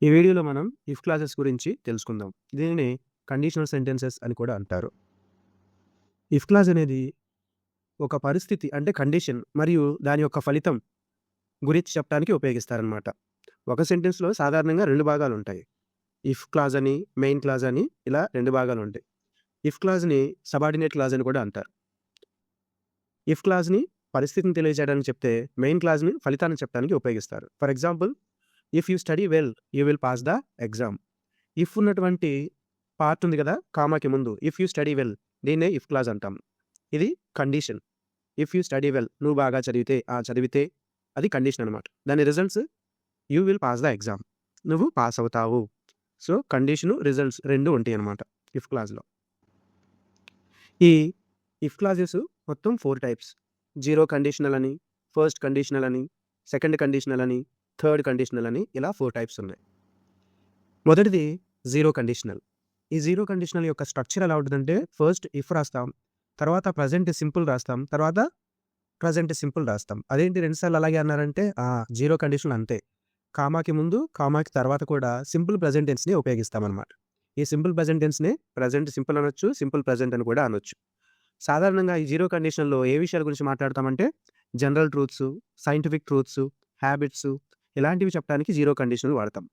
ఈ వీడియోలో మనం ఇఫ్ క్లాసెస్ గురించి తెలుసుకుందాం. దీనిని కండిషనల్ సెంటెన్సెస్ అని కూడా అంటారు. ఇఫ్ క్లాజ్ అనేది ఒక పరిస్థితి అంటే కండిషన్ మరియు దాని యొక్క ఫలితం గురించి చెప్పడానికి ఉపయోగిస్తారనమాట. ఒక సెంటెన్స్‌లో సాధారణంగా 2 భాగాలుంటాయి. ఇఫ్ క్లాజ్ అని, మెయిన్ క్లాజ్ అని ఇలా 2 భాగాలుంటాయి. ఇఫ్ క్లాజ్‌ని సబార్డినేట్ క్లాజ్ అని కూడా అంటారు. ఇఫ్ క్లాజ్‌ని పరిస్థితిని తెలియజేయడానికి చెప్తే, మెయిన్ క్లాజ్‌ని ఫలితాన్ని చెప్పడానికి ఉపయోగిస్తారు. For example, if you study well you will pass the exam. If ఉన్నటువంటి పార్ట్ ఉంది కదా! కామాకి ముందు ఇఫ్ యూ స్టడీ వెల్ దీన్నే ఇఫ్ క్లాజ్ అంటాం. ఇది condition. If you study well నువ్వు బాగా చదివితే, చదివితే అది కండిషన్ అనమాట. దాని results you will pass the exam. నువ్వు పాస్ అవుతావు. సో, కండిషను, రిజల్ట్స్ 2 ఉంటాయనమాట ఇఫ్ క్లాజ్‌లో. ఈ ఇఫ్ క్లాజెస్ మొత్తం 4 టైప్స్. జీరో కండిషనల్ అని, ఫస్ట్ కండిషనల్ అని, సెకండ్ కండిషనల్ అని, థర్డ్ కండిషనల్ అని ఇలా 4 టైప్స్ ఉన్నాయి. మొదటిది జీరో కండిషనల్. ఈ జీరో కండిషనల్ యొక్క స్ట్రక్చర్ ఎలా ఉంటుందంటే, ఫస్ట్ ఇఫ్ రాస్తాం, తర్వాత ప్రెజెంట్ సింపుల్ రాస్తాం, తర్వాత ప్రెజెంట్ సింపుల్ రాస్తాం. అదేంటి 2 సార్లు అలాగే అన్నారంటే, జీరో కండిషనల్ అంతే. కామాకి ముందు, కామాకి తర్వాత కూడా సింపుల్ ప్రెజెంట్ టెన్స్‌ని ఉపయోగిస్తామనమాట. ఈ సింపుల్ ప్రెజెంట్ టెన్స్‌ని ప్రెజెంట్ సింపుల్ అనొచ్చు, సింపుల్ ప్రెజెంట్ అని కూడా అనొచ్చు. సాధారణంగా ఈ జీరో కండిషన్‌లో ఏ విషయాల గురించి మాట్లాడతామంటే, general truths, scientific truths, habits ఇలాంటివి చెప్పడానికి జీరో కండిషనల్ వాడతాం.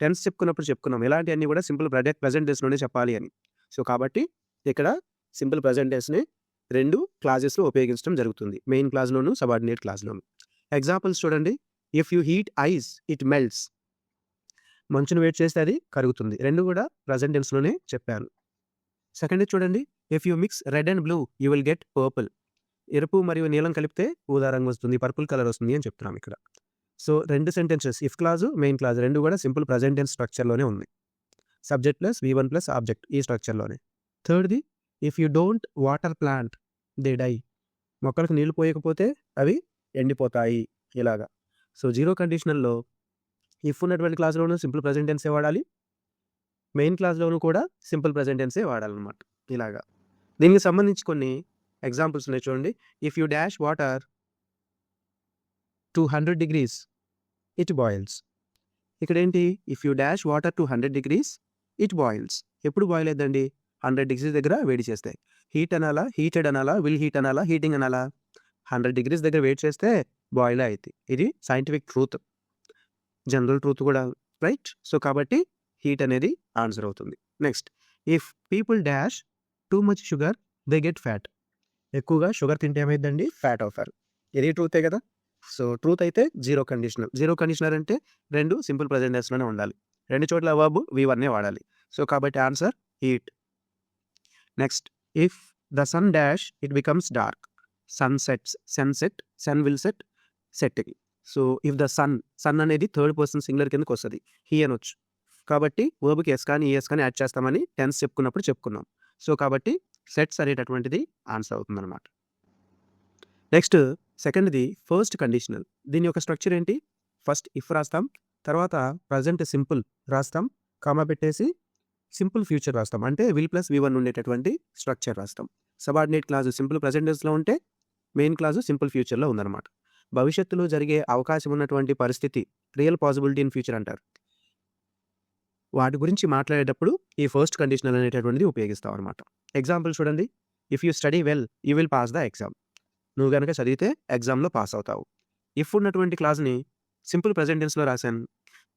టెన్స్ చెప్పుకున్నప్పుడు చెప్పుకున్నాం. ఇలాంటివన్నీ కూడా సింపుల్ ప్రెజెంట్ టెన్స్‌లోనే చెప్పాలి అని. సో, కాబట్టి ఇక్కడ సింపుల్ ప్రెజెంట్ టెన్స్‌ని 2 క్లాజెస్‌లో ఉపయోగించడం జరుగుతుంది. మెయిన్ క్లాజ్‌లోను, సబార్డినేట్ క్లాజ్‌లోను. ఎగ్జాంపుల్స్ చూడండి. If you heat ice it melts. మంచును వేడి చేస్తే అది కరుగుతుంది. 2 కూడా ప్రెజెంట్ టెన్స్‌లోనే చెప్పాను. సెకండ్‌ది చూడండి. If you mix red and blue you will get purple. ఎరుపు మరియు నీలం కలిపితే ఊదా రంగు వస్తుంది. పర్పుల్ కలర్ వస్తుంది అని చెప్తున్నాం ఇక్కడ. So, 2 sentences if clause, main clause 2 కూడా సింపుల్ ప్రెజెంట్ టెన్స్ స్ట్రక్చర్‌లోనే ఉంది. Subject plus V1 plus object ఈ స్ట్రక్చర్‌లోనే. థర్డ్‌ది if you don't water plant they die. మొక్కలకు నీళ్లు పోయకపోతే అవి ఎండిపోతాయి ఇలాగా. సో, జీరో కండిషనల్‌లో ఇఫ్ ఉన్నటువంటి క్లాజ్‌లోనూ సింపుల్ ప్రెజెంట్ టెన్సే వాడాలి. మెయిన్ క్లాజ్‌లోనూ కూడా సింపుల్ ప్రెజెంట్ టెన్సే వాడాలన్నమాట ఇలాగా. దీనికి సంబంధించి కొన్ని ఎగ్జాంపుల్స్ ఉన్నాయి చూడండి. If you dash water to 100 degrees it boils. ఇక్కడేంటి if you dash water to 100 degrees it boils. ఎప్పుడు బాయిల్ అయిద్దండి? 100 డిగ్రీస్ దగ్గర వేడి చేస్తే. హీట్ అనాలా? హీటెడ్ అనాలా? విల్ హీట్ అనాలా? హీటింగ్ అనాలా? 100 డిగ్రీస్ దగ్గర వేడి చేస్తే బాయిలే అయిద్ది. ఇది సైంటిఫిక్ ట్రూత్. జనరల్ ట్రూత్ కూడా రైట్. సో, కాబట్టి హీట్ అనేది ఆన్సర్ అవుతుంది. Next if people dash too much sugar they get fat. ఎక్కువగా షుగర్ తింటే ఏమైద్దండి? ఫ్యాట్ అవుతారు. ఇది ట్రూతే కదా! సో, ట్రూత్ అయితే జీరో కండిషనల్. జీరో కండిషనల్ అంటే 2 సింపుల్ ప్రెజెంట్ టెన్స్‌లోనే ఉండాలి. 2 చోట్ల వర్బ్ V1 వాడాలి. సో, కాబట్టి answer heat. Next if the sun dash it becomes dark. Sun sets, sun will set, setting. So, if the sun అనేది third person singular కిందకొస్తది. He అనొచ్చు. కాబట్టి వర్బ్‌కి ఎస్ కానీ, ఈఎస్ కానీ యాడ్ చేస్తామని టెన్స్ చెప్పుకున్నప్పుడు చెప్పుకున్నాం. సో, కాబట్టి సెట్స్ అనేటటువంటిది ఆన్సర్ అవుతుందన్నమాట. నెక్స్ట్ సెకండ్‌ది ఫస్ట్ కండిషనల్. దీని యొక్క స్ట్రక్చర్ ఏంటి? ఫస్ట్ ఇఫ్ రాస్తాం. తర్వాత ప్రెజెంట్ సింపుల్ రాస్తాం. కామా పెట్టేసి సింపుల్ ఫ్యూచర్ రాస్తాం. అంటే విల్ ప్లస్ V1 ఉండేటటువంటి స్ట్రక్చర్ రాస్తాం. సబార్డినేట్ క్లాజ్ సింపుల్ ప్రెజెంట్ టెన్స్‌లో ఉంటే, మెయిన్ క్లాజ్ సింపుల్ ఫ్యూచర్‌లో ఉందన్నమాట. భవిష్యత్తులో జరిగే అవకాశం ఉన్నటువంటి పరిస్థితి రియల్ పాసిబిలిటీ ఇన్ ఫ్యూచర్ అంటారు. వాటి గురించి మాట్లాడేటప్పుడు ఈ ఫస్ట్ కండిషనల్ అనేటటువంటిది ఉపయోగిస్తాం అనమాట. ఎగ్జాంపుల్ చూడండి. If you study well you will pass the exam. నువ్వు గనక చదివితే ఎగ్జామ్‌లో పాస్ అవుతావు. ఇఫ్ ఉన్నటువంటి క్లాజ్‌ని సింపుల్ ప్రెజెంట్ టెన్స్‌లో రాశాను.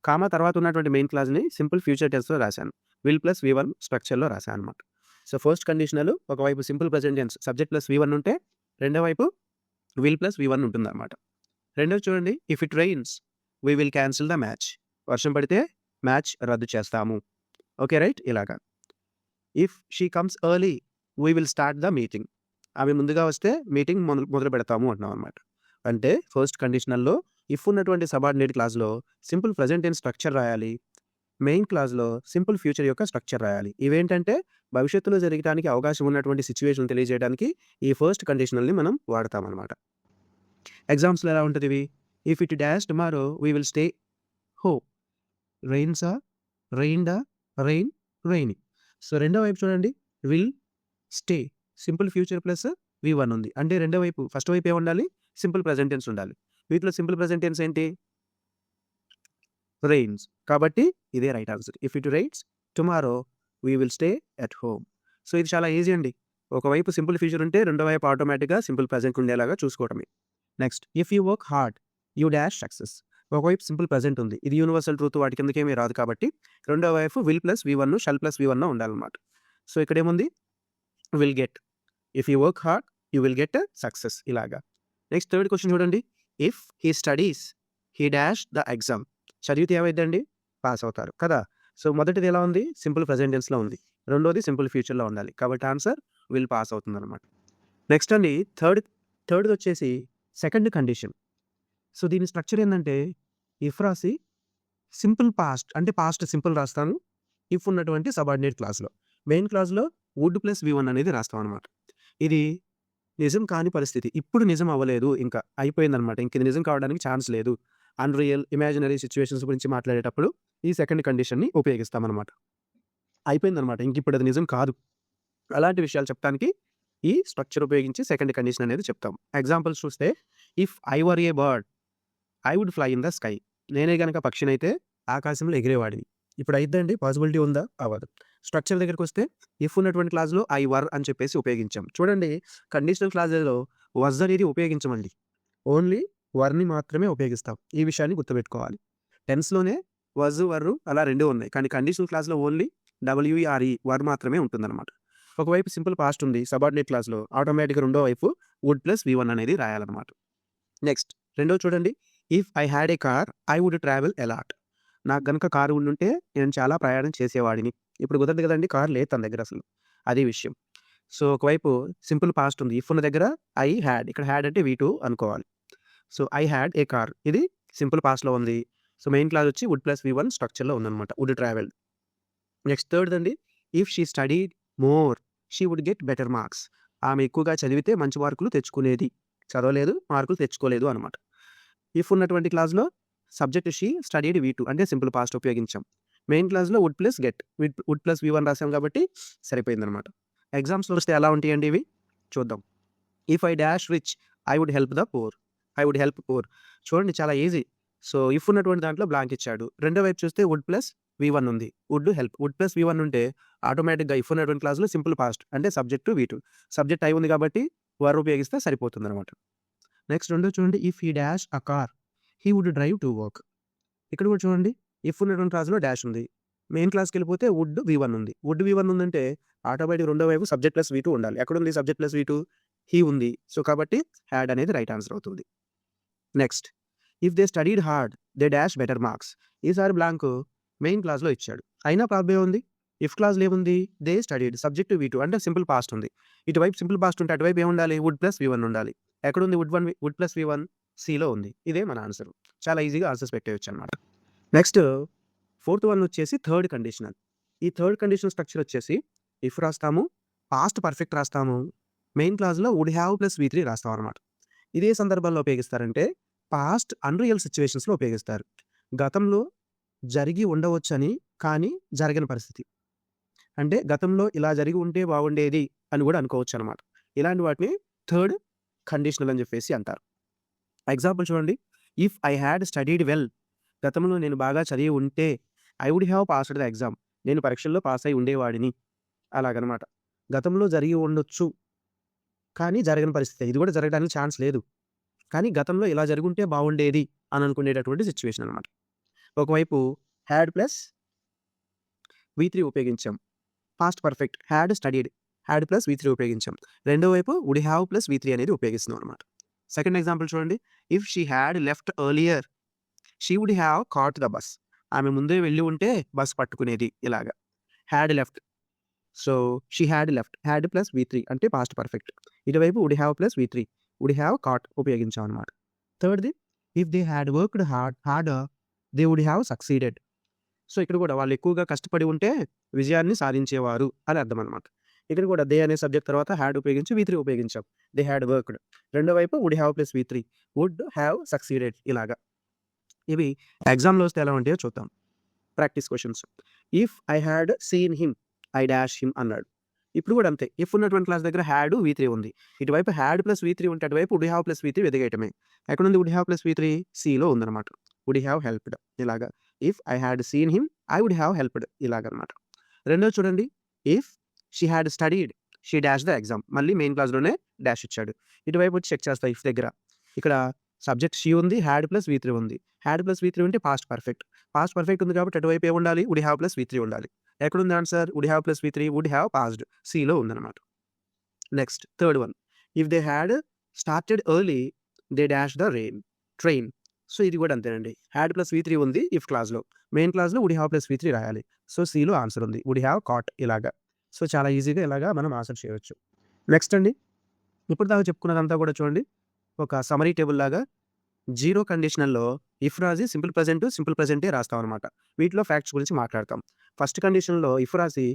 కామా తర్వాత ఉన్నటువంటి మెయిన్ క్లాజ్‌ని సింపుల్ ఫ్యూచర్ టెన్స్‌లో రాశాను. విల్ ప్లస్ V1 స్ట్రక్చర్‌లో రాశాను అనమాట. సో, ఫస్ట్ కండిషనల్ ఒకవైపు simple present tense subject plus V1 ఉంటే, రెండో వైపు విల్ ప్లస్ V1 ఉంటుందన్నమాట. రెండోది చూడండి. If it rains we will cancel the match. వర్షం పడితే మ్యాచ్ రద్దు చేస్తాము. ఓకే రైట్ ఇలాగా. If she comes early we will start the meeting. ఆమె ముందుగా వస్తే మీటింగ్ మొదలు పెడతాము అంటున్నాం అనమాట. అంటే ఫస్ట్ కండిషనల్‌లో ఇఫ్ ఉన్నటువంటి సబార్డినేట్ క్లాజ్‌లో సింపుల్ ప్రెజెంట్ టెన్స్ స్ట్రక్చర్ రాయాలి. మెయిన్ క్లాజ్‌లో సింపుల్ ఫ్యూచర్ యొక్క స్ట్రక్చర్ రాయాలి. ఇవేంటంటే భవిష్యత్తులో జరగటానికి అవకాశం ఉన్నటువంటి సిట్యుయేషన్ తెలియజేయడానికి ఈ ఫస్ట్ కండిషనల్‌ని మనం వాడతామనమాట. ఎగ్జామ్స్‌లో ఎలా ఉంటది ఇవి? If it dash tomorrow we will stay home. రెయిన్సా? రెయిన్డా? Rain, raining. సో, రెండో వైపు చూడండి. Will stay simple future plus V1 ఉంది. అంటే రెండో వైపు ఫస్ట్ వైపు ఏముండాలి? సింపుల్ ప్రెజెంట్ టెన్స్ ఉండాలి. వీటిలో సింపుల్ ప్రెజెంట్ టెన్స్ ఏంటి? రెయిన్స్. కాబట్టి ఇదే right answer. If it rains tomorrow we will stay at home. So ఇది చాలా ఈజీ అండి. ఒకవైపు సింపుల్ ఫ్యూచర్ ఉంటే రెండో వైపు ఆటోమేటిక్గా సింపుల్ ప్రెజెంట్ ఉండేలాగా చూసుకోవడమే. Next, if you work hard you dash success. ఒకవైపు సింపుల్ ప్రెజెంట్ ఉంది, ఇది యూనివర్సల్ ట్రూత్, వాటి కిందకేమీ రాదు కాబట్టి రెండో వైపు will plus V1 shall plus V1 ఉండాలన్నమాట. సో ఇక్కడ ఏముంది, will get. If you work hard you will get success ఇలాగా. నెక్స్ట్ థర్డ్ క్వశ్చన్ చూడండి, if he studies he dash the exam. చదివితే ఏమైందండి, పాస్ అవుతారు కదా. సో మొదటిది ఎలా ఉంది, సింపుల్ ప్రెజెంట్ టెన్స్లో ఉంది, రెండోది సింపుల్ ఫ్యూచర్లో ఉండాలి కాబట్టి ఆన్సర్ విల్ పాస్ అవుతుంది అనమాట. నెక్స్ట్ అండి థర్డ్ వచ్చేసి సెకండ్ కండిషన్. సో దీని స్ట్రక్చర్ ఏంటంటే, ఇఫ్ రాసి సింపుల్ పాస్ట్ అంటే పాస్ట్ సింపుల్ రాస్తాను, ఇఫ్ ఉన్నటువంటి సబార్డినేట్ క్లాస్లో, మెయిన్ క్లాస్లో వుడ్ ప్లస్ V1 అనేది రాస్తాం అనమాట. ఇది నిజం కాని పరిస్థితి, ఇప్పుడు నిజం అవ్వలేదు, ఇంకా అయిపోయిందనమాట, ఇంక ఇది నిజం కావడానికి ఛాన్స్ లేదు, అన్రియల్ ఇమాజినరీ సిచ్యువేషన్స్ గురించి మాట్లాడేటప్పుడు ఈ సెకండ్ కండిషన్ని ఉపయోగిస్తామన్నమాట. అయిపోయిందనమాట, ఇంక ఇప్పుడు అది నిజం కాదు, అలాంటి విషయాలు చెప్పడానికి ఈ స్ట్రక్చర్ ఉపయోగించి సెకండ్ కండిషన్ అనేది చెప్తాం. ఎగ్జాంపుల్స్ చూస్తే, if I were a bird I would fly in the sky. నేనే కనుక పక్షినైతే ఆకాశంలో ఎగిరేవాడిని. ఇప్పుడు అయిద్దండి, పాసిబిలిటీ ఉందా, అవ్వదు. స్ట్రక్చర్ దగ్గరికి వస్తే, ఇఫ్ ఉన్నటువంటి క్లాజ్లో ఐ వర్ అని చెప్పేసి ఉపయోగించాం. చూడండి, కండిషనల్ క్లాజెస్లో వజ్ అనేది ఉపయోగించమండి, ఓన్లీ వర్ని మాత్రమే ఉపయోగిస్తాం. ఈ విషయాన్ని గుర్తుపెట్టుకోవాలి. టెన్స్లోనే వజ్ వర్ అలా రెండూ ఉన్నాయి, కానీ కండిషనల్ క్లాస్లో ఓన్లీ WRE వర్ మాత్రమే ఉంటుందన్నమాట. ఒకవైపు సింపుల్ పాస్ట్ ఉంది సబార్డినేట్ క్లాస్లో, ఆటోమేటిక్గా రెండో వైపు వుడ్ ప్లస్ V1 అనేది రాయాలన్నమాట. నెక్స్ట్ రెండో చూడండి, if I had a car I would travel a lot. నాకు గనుక కారు ఉండుంటే నేను చాలా ప్రయాణం చేసేవాడిని. ఇప్పుడు కుదరదు కదండి, కార్ లేదు తన దగ్గర అసలు, అది విషయం. సో ఒకవైపు సింపుల్ పాస్ట్ ఉంది, ఇఫ్ ఉన్న దగ్గర ఐ హ్యాడ్, ఇక్కడ హ్యాడ్ అంటే V2 అనుకోవాలి. So I had a car, ఇది సింపుల్ పాస్ట్లో ఉంది. సో మెయిన్ క్లాస్ వచ్చి వుడ్ ప్లస్ V1 స్ట్రక్చర్లో ఉందన్నమాట, వుడ్ ట్రావెల్. నెక్స్ట్ థర్డ్ అండి, if she studied more she would get better marks. ఆమె ఎక్కువగా చదివితే మంచి మార్కులు తెచ్చుకునేది, చదవలేదు మార్కులు తెచ్చుకోలేదు అనమాట. ఇఫ్ ఉన్నటువంటి క్లాస్లో సబ్జెక్ట్ షీ స్టడీడ్ V2 అంటే సింపుల్ పాస్ట్ ఉపయోగించాం. మెయిన్ క్లాస్లో would plus get, would plus V1 రాసాం కాబట్టి సరిపోయిందనమాట. ఎగ్జామ్స్లో వస్తే ఎలా ఉంటాయండి ఇవి చూద్దాం. If I dash rich I would help the poor, I would help poor. చూడండి చాలా ఈజీ. సో ఇఫ్ ఉన్నటువంటి దాంట్లో బ్లాంక్ ఇచ్చాడు, రెండో వైపు చూస్తే వుడ్ ప్లస్ V1 ఉంది, would help, would plus V1 ఉంటే ఆటోమేటిక్గా ఇఫ్ ఉన్నటువంటి క్లాస్లో సింపుల్ పాస్ట్ అంటే సబ్జెక్ట్ V2, సబ్జెక్ట్ ఐ ఉంది కాబట్టి వర్ ఉపయోగిస్తే సరిపోతుంది అనమాట. నెక్స్ట్ రెండో చూడండి, if he dash a car he would drive to work. ఇక్కడ కూడా చూడండి, ఇఫ్ ఉన్నటువంటి క్లాస్లో డాష్ ఉంది, మెయిన్ క్లాస్కి వెళ్ళిపోతే వుడ్ V1 ఉంది, వుడ్ V1 ఉందంటే ఆటోమేటిక్ రెండో వైపు సబ్జెక్ట్ ప్లస్ V2 ఉండాలి. ఎక్కడుంది సబ్జెక్ట్ ప్లస్ V2, హీ ఉంది. సో కాబట్టి హ్యాడ్ అనేది రైట్ ఆన్సర్ అవుతుంది. Next, if they studied hard they dash better marks. ఈసారి బ్లాంక్ మెయిన్ క్లాస్లో ఇచ్చాడు, అయినా ప్రాబ్లం ఉంది. ఇఫ్ క్లాస్లో ఏముంది, దే స్టడీడ్ సబ్జెక్ట్ V2 అంటే సింపుల్ పాస్ట్ ఉంది, ఇటువైపు సింపుల్ పాస్ట్ ఉంటే అటువైపు ఏముండాలి, వుడ్ ప్లస్ V1 ఉండాలి. ఎక్కడుంది వుడ్ ప్లస్ V1, సిలో ఉంది. ఇదే మన ఆన్సర్. చాలా ఈజీగా ఆన్సర్స్ పెట్టేయచ్చు అనమాట. నెక్స్ట్ ఫోర్త్ వన్ వచ్చేసి థర్డ్ కండిషనల్. ఈ థర్డ్ కండిషన్ స్ట్రక్చర్ వచ్చేసి, ఇఫ్ రాస్తాము, పాస్ట్ పర్ఫెక్ట్ రాస్తాము, మెయిన్ క్లాస్లో వుడ్ హ్యావ్ ప్లస్ V3 రాస్తాం అనమాట. ఇదే సందర్భంలో ఉపయోగిస్తారంటే పాస్ట్ అన్రియల్ సిచ్యువేషన్స్లో ఉపయోగిస్తారు. గతంలో జరిగి ఉండవచ్చని కానీ జరగని పరిస్థితి, అంటే గతంలో ఇలా జరిగి ఉంటే బాగుండేది అని కూడా అనుకోవచ్చు అనమాట. ఇలాంటి వాటిని థర్డ్ కండిషనల్ అని చెప్పేసి అంటారు. ఎగ్జాంపుల్ చూడండి, if I had studied well, గతంలో నేను బాగా చదివి ఉంటే I would have passed the exam, నేను పరీక్షల్లో పాస్ అయి ఉండేవాడిని. అలాగనమాట. గతంలో జరిగి ఉండొచ్చు కానీ జరగని పరిస్థితి, ఇది కూడా జరగడానికి ఛాన్స్ లేదు, కానీ గతంలో ఇలా జరుగుంటే బాగుండేది అని అనుకునేటటువంటి సిచ్యువేషన్ అనమాట. ఒకవైపు హ్యాడ్ ప్లస్ V3 ఉపయోగించాం, past perfect had studied, had plus V3 ఉపయోగించాం. రెండో వైపు వుడ్ హ్యావ్ ప్లస్ V3 అనేది ఉపయోగిస్తున్నాం అనమాట. సెకండ్ ఎగ్జాంపుల్ చూడండి, if she had left earlier she would have caught the bus. ఆమె ముందే వెళ్ళి ఉంటే బస్ పట్టుకునేది. ఇలాగా had left, so she had left, had plus V3 అంటే పాస్ట్ పర్ఫెక్ట్, ఇటువైపు would have plus V3, would have caught ఉపయోగించాం అనమాట. థర్డ్ది, if they had worked harder they would have succeeded. So ఇక్కడ కూడా వాళ్ళు ఎక్కువగా కష్టపడి ఉంటే విజయాన్ని సాధించేవారు అని అర్థం అనమాట. ఇక్కడ కూడా దే అనే సబ్జెక్ట్ తర్వాత హ్యాడ్ ఉపయోగించి V3 ఉపయోగించాం. దే హ్యాడ్ వర్క్డ్, రెండో వైపు would have plus V3, would have succeeded. ఇలాగా ఇవి ఎగ్జామ్లో వస్తే ఎలా ఉంటాయో చూద్దాం. Practice questions. If I had seen him I dash him అన్నాడు. ఇప్పుడు కూడా అంతే, ఇఫ్ ఉన్నటువంటి క్లాస్ దగ్గర హ్యాడ్ V3 ఉంది, ఇటువైపు హ్యాడ్ ప్లస్ V3 ఉంటే అటువైపు వుడ్ హ్యావ్ ప్లస్ V3 వెదిగేయటమే. ఎక్కడుంది వుడ్ హ్యావ్ ప్లస్ V3, సిలో ఉందన్నమాట, వుడ్ హ్యావ్ హెల్ప్డ్. ఇలాగా if I had seen him I would have helped ఇలాగనమాట. రెండోది చూడండి, if she had studied she dash the exam. మళ్ళీ మెయిన్ క్లాస్లోనే డాష్ ఇచ్చాడు. ఇటువైపు వచ్చి చెక్ చేస్తా ఇఫ్ దగ్గర. ఇక్కడ సబ్జెక్ట్ షీ ఉంది, హ్యాడ్ ప్లస్ V3 ఉంది. హ్యాడ్ ప్లస్ V3 ఉంటే పాస్ట్ పర్ఫెక్ట్. పాస్ట్ పర్ఫెక్ట్ ఉంది కాబట్టి అటువైపు ఏముండాలి, వుడ్ హ్యావ్ ప్లస్ V3 ఉండాలి. ఎక్కడుంది answer, would have plus V3 would have passed, సిలో ఉందన్నమాట. Next third one, if they had started early they dash the train. So ఇది కూడా అంతేనండి. హ్యాడ్ ప్లస్ V3 ఉంది ఇఫ్ క్లాస్లో, మెయిన్ క్లాస్లో వుడ్ హ్యావ్ ప్లస్ V3 రాయాలి. సో సిలో ఆన్సర్ ఉంది, వుడ్ హ్యావ్ కాట్ ఇలాగా. సో చాలా ఈజీగా ఇలాగా మనం ఆన్సర్ చేయవచ్చు. నెక్స్ట్ అండి, ఇప్పుడు దాకా చెప్పుకున్నదంతా కూడా చూడండి ఒక సమరీ టేబుల్ లాగా. జీరో కండిషనల్లో ఇఫ్ రాసి సింపుల్ ప్రజెంట్ సింపుల్ ప్రజెంటే రాస్తాం అనమాట. వీటిలో ఫ్యాక్ట్స్ గురించి మాట్లాడతాం. ఫస్ట్ కండిషన్లో ఇఫ్ రాసి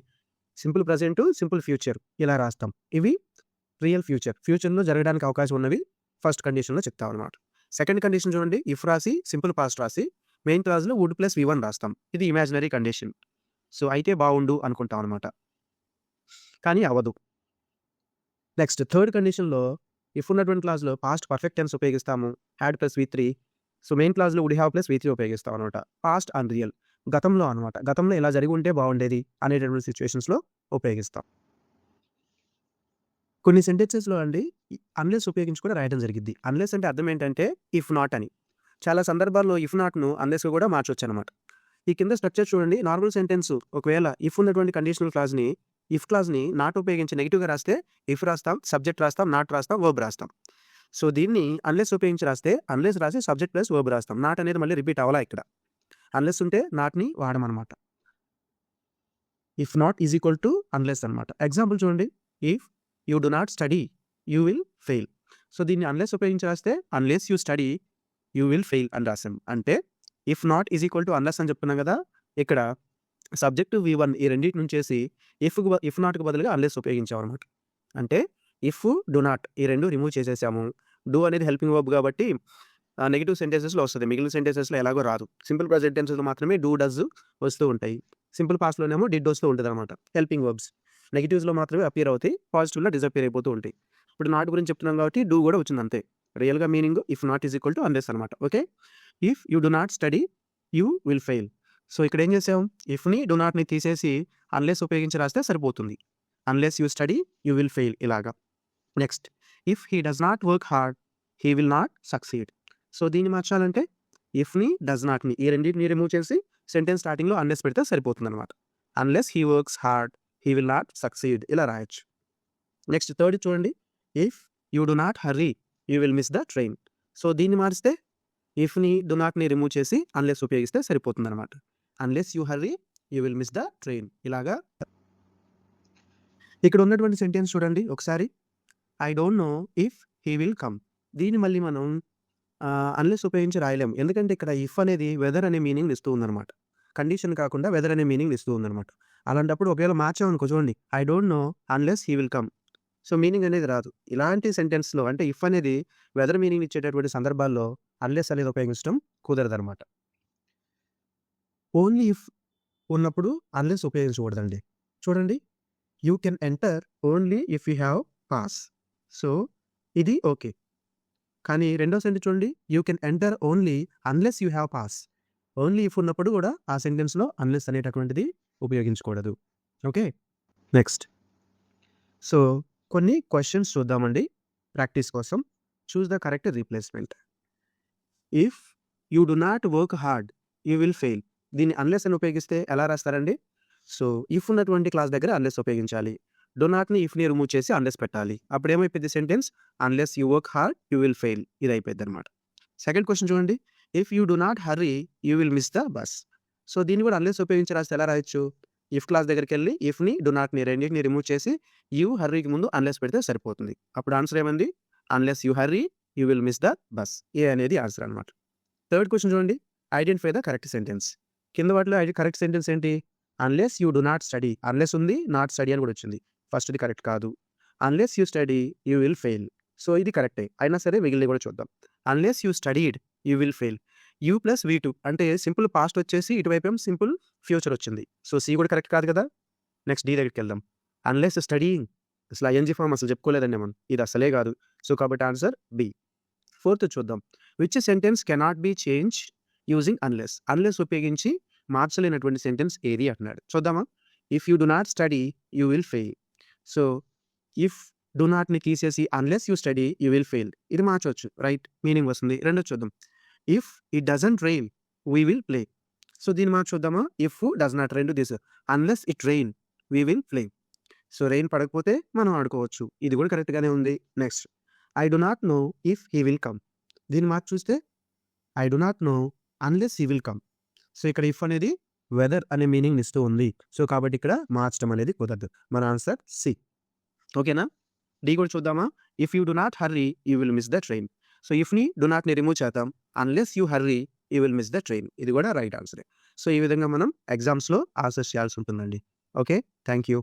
సింపుల్ ప్రజెంట్ సింపుల్ ఫ్యూచర్ ఇలా రాస్తాం. ఇవి రియల్ ఫ్యూచర్లో జరగడానికి అవకాశం ఉన్నవి ఫస్ట్ కండిషన్లో చెప్తాం అనమాట. సెకండ్ కండిషన్ చూడండి, ఇఫ్ రాసి సింపుల్ పాస్ట్ రాసి మెయిన్ క్లాస్లో వుడ్ ప్లస్ V1 రాస్తాం. ఇది ఇమాజినరీ కండిషన్. సో అయితే బాగుండు అనుకుంటాం అనమాట, కానీ అవ్వదు. నెక్స్ట్ థర్డ్ కండిషన్లో ఇఫ్ ఉన్నటువంటి క్లాస్లో పాస్ట్ పర్ఫెక్ట్ టెన్స్ ఉపయోగిస్తాము, had plus V3. So main క్లాస్లో వుడ్ హ్యావ్ ప్లస్ V3 ఉపయోగిస్తాం అనమాట. పాస్ట్ అన్రియల్, గతంలో అనమాట, గతంలో ఇలా జరిగి ఉంటే బాగుండేది అనేటటువంటి సిచ్యువేషన్స్లో ఉపయోగిస్తాం. కొన్ని సెంటెన్సెస్లో అండి అన్లెస్ ఉపయోగించి కూడా రాయడం జరిగింది. అన్లెస్ అంటే అర్థం ఏంటంటే ఇఫ్ నాట్ అని. చాలా సందర్భాల్లో ఇఫ్ నాట్ను అన్లెస్గా కూడా మార్చొచ్చు అనమాట. ఈ కింద స్ట్రక్చర్ చూడండి, నార్మల్ సెంటెన్స్ ఒకవేళ ఇఫ్ ఉన్నటువంటి కండిషనల్ క్లాజ్ని ఇఫ్ క్లాజ్ని నాట్ ఉపయోగించి నెగిటివ్గా రాస్తే ఇఫ్ రాస్తాం, సబ్జెక్ట్ రాస్తాం, నాట్ రాస్తాం, వర్బ్ రాస్తాం. సో దీన్ని అన్లెస్ ఉపయోగించి రాస్తే అన్లెస్ రాసి సబ్జెక్ట్ ప్లస్ వర్బ్ రాస్తాం. నాట్ అనేది మళ్ళీ రిపీట్ అవ్వాలా ఇక్కడ. అన్లెస్ ఉంటే నాట్ని వాడమన్నమాట. If not is equal to unless అనమాట. ఎగ్జాంపుల్ చూడండి, if you do not study you will fail. So దీన్ని అన్లెస్ ఉపయోగించి రాస్తే unless you study you will fail అని రాసాం. అంటే if not is equal to unless అని చెప్తున్నాం కదా, ఇక్కడ సబ్జెక్టు V1 ఈ రెండింటి నుంచి చేసి ఇఫ్ నాట్కి బదులుగా అన్లెస్ ఉపయోగించాం అనమాట. అంటే ఇఫ్ డు నాట్ ఈ రెండు రిమూవ్ చేసేసాము. డూ అనేది హెల్పింగ్ వర్బ్ కాబట్టి నెగిటివ్ సెంటెన్సెస్లో వస్తుంది, మిగిలిన సెంటెన్సెస్లో ఎలాగో రాదు. సింపుల్ ప్రెజెంట్ టెన్సెస్లో మాత్రమే డూ డస్ వస్తూ ఉంటాయి. సింపుల్ పాస్ట్లోనేమో డిడ్ వస్తూ ఉంటుంది అనమాట. హెల్పింగ్ వర్బ్స్ నెగిటివ్స్లో మాత్రమే అపియర్ అవుతాయి, పాజిటివ్లో డిసపియర్ అయిపోతూ ఉంటాయి. ఇప్పుడు నాట్ గురించి చెప్తున్నాం కాబట్టి డూ కూడా వచ్చింది అంతే. రియల్గా meaning if not is equal to unless అనమాట. Okay, if you do not study you will fail. So ఇక్కడ ఏం చేసాం, ఇఫ్ని డు నాట్ని తీసేసి అన్లెస్ ఉపయోగించి రాస్తే సరిపోతుంది. Unless you study you will fail ఇలాగా. Next, if he does not work hard he will not succeed. So దీన్ని మార్చాలంటే ఇఫ్ని డస్ నాట్ని ఈ రెండింటిని రిమూవ్ చేసి సెంటెన్స్ స్టార్టింగ్లో అన్లెస్ పెడితే సరిపోతుంది అనమాట. Unless he works hard he will not succeed ఇలా రాయొచ్చు. నెక్స్ట్ థర్డ్ చూడండి, if you do not hurry you will miss the train. So దీన్ని మారిస్తే ఇఫ్ని డు నాట్ని రిమూవ్ చేసి అన్లెస్ ఉపయోగిస్తే సరిపోతుంది అనమాట. Unless you hurry you will miss the train ఇలాగా. ఇక్కడ ఉన్నటువంటి సెంటెన్స్ చూడండి ఒకసారి, I don't know if he will come. దీన్ని మళ్ళీ మనం అన్లెస్ ఉపయోగించి రాయలేము, ఎందుకంటే ఇక్కడ ఇఫ్ అనేది వెదర్ అనే మీనింగ్ ఇస్తూ ఉందన్నమాట. కండిషన్ కాకుండా వెదర్ అనే మీనింగ్ ఇస్తూ ఉందన్నమాట. అలాంటప్పుడు ఒకవేళ మార్చామనుకో చూడండి, I don't know unless he will come. So meaning అనేది రాదు. ఇలాంటి సెంటెన్స్లో అంటే ఇఫ్ అనేది వెదర్ మీనింగ్ ఇచ్చేటటువంటి సందర్భాల్లో అన్లెస్ అనేది ఉపయోగించడం కుదరదనమాట. ఓన్లీ ఇఫ్ ఉన్నప్పుడు అన్లెస్ ఉపయోగించకూడదండి. చూడండి, you can enter only if you have pass. So ఇది ఓకే. కానీ రెండో సెంటెన్స్ చూడండి, you can enter only unless you have pass. Only if ఉన్నప్పుడు కూడా ఆ సెంటెన్స్లో అన్లెస్ అనేటటువంటిది ఉపయోగించకూడదు. Okay, next. సో కొన్ని క్వశ్చన్స్ చూద్దామండి ప్రాక్టీస్ కోసం. Choose the correct replacement. If you do not work hard you will fail. దీన్ని అన్లెస్ అని ఉపయోగిస్తే ఎలా రాస్తారండి? సో ఇఫ్ ఉన్నటువంటి క్లాస్ దగ్గర అన్లెస్ ఉపయోగించాలి. డు నాట్ని ఇఫ్ని రిమూవ్ చేసి అన్లెస్ పెట్టాలి. అప్పుడు ఏమైపోయింది sentence, unless you work hard you will fail. ఇది అయిపోయింది అనమాట. సెకండ్ క్వశ్చన్ చూడండి, if you do not hurry you will miss the bus. So దీన్ని కూడా అన్లెస్ ఉపయోగించి రాస్తే ఎలా రాయొచ్చు? ఇఫ్ క్లాస్ దగ్గరికి వెళ్ళి ఇఫ్ని డు నాట్ని రెండింటిని రిమూవ్ చేసి యూ హర్రీకి ముందు అన్లెస్ పెడితే సరిపోతుంది. అప్పుడు ఆన్సర్ ఏమంది, unless you hurry you will miss the bus. A అనేది ఆన్సర్ అనమాట. థర్డ్ క్వశ్చన్ చూడండి, ఐడెంటిఫై ద కరెక్ట్ సెంటెన్స్. కింద వాటిలో కరెక్ట్ సెంటెన్స్ ఏంటి? Unless you do not study. Unless ఉంది, నాట్ స్టడీ అని కూడా వచ్చింది. ఫస్ట్ది కరెక్ట్ కాదు. Unless you study you will fail. So ఇది కరెక్టే, అయినా సరే మిగిలిన కూడా చూద్దాం. Unless you studied you will fail. You plus V2 అంటే సింపుల్ పాస్ట్ వచ్చేసి ఇటువైపు సింపుల్ ఫ్యూచర్ వచ్చింది. సో సి కూడా కరెక్ట్ కాదు కదా. నెక్స్ట్ డి దగ్గరికి వెళ్దాం. అన్లెస్ స్టడీయింగ్, అసలు ఐఎన్జీ ఫామ్ అసలు చెప్పుకోలేదండి మనం, ఇది అసలే కాదు. సో కాబట్టి ఆన్సర్ బి. ఫోర్త్ చూద్దాం, which sentence cannot be change using unless. Unless ఉపయోగించి మార్చలేనటువంటి సెంటెన్స్ ఏది అంటున్నాడు. చూద్దామా? If you do not study you will fail. So, if do నాట్‌ని తీసేసి unless you study you will fail. ఇది మార్చొచ్చు. రైట్? మీనింగ్ వస్తుంది. రెండోది చూద్దాం. If it doesn't rain we will play. So, దీన్ని మార్చి చూద్దామా? If does not rain to this. Unless it rain we will play. So, rain పడకపోతే మనం ఆడుకోవచ్చు. ఇది కూడా కరెక్ట్‌గానే ఉంది. Next, I do not know if he will come. దీన్ని మార్చి చూస్తే I do not know unless he will come. So, ఇక్కడ ఇఫ్ అనేది వెదర్ అనే మీనింగ్ ఇస్తూ ఉంది. సో, కాబట్టి ఇక్కడ మార్చడం అనేది కుదరదు. మన ఆన్సర్ సి. ఓకేనా? డి కూడా చూద్దామా? If you do not hurry you will miss the train. So, ఇఫ్‌ని డు నాట్‌ని రిమూవ్ చేద్దాం. Unless you hurry you will miss the train. ఇది కూడా రైట్ ఆన్సరే. సో, ఈ విధంగా మనం ఎగ్జామ్స్‌లో ఆన్సర్స్ చేయాల్సి ఉంటుందండి. ఓకే. Thank you.